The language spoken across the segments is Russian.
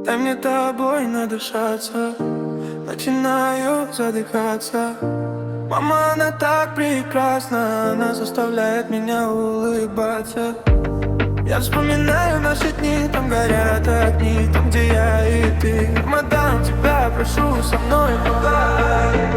Дай мне тобой надышаться, начинаю задыхаться. Мама, она так прекрасна, она заставляет меня улыбаться. Я вспоминаю наши дни, там горят огни, там, где я и ты. Мадам, тебя прошу, со мной поговорить.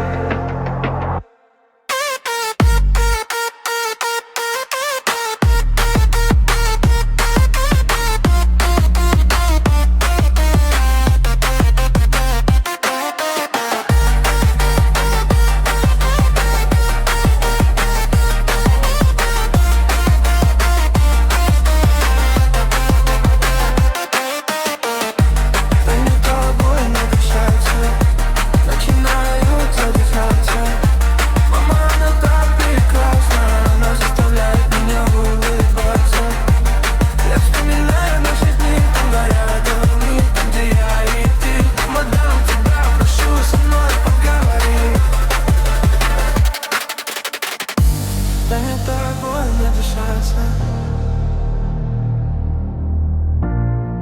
Дай мне тобой надышаться,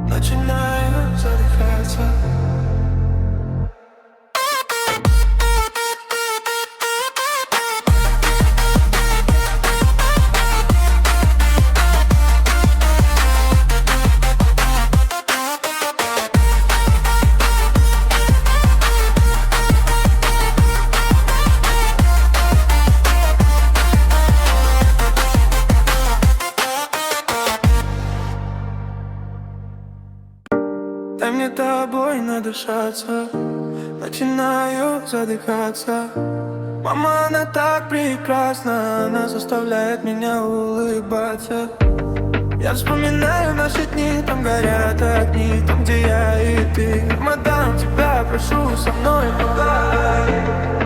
начинаю задыхаться. Дай мне тобой надышаться, начинаю задыхаться. Мама, она так прекрасна, она заставляет меня улыбаться. Я вспоминаю наши дни, там горят огни, там, где я и ты. Мадам, тебя прошу, со мной поговорить.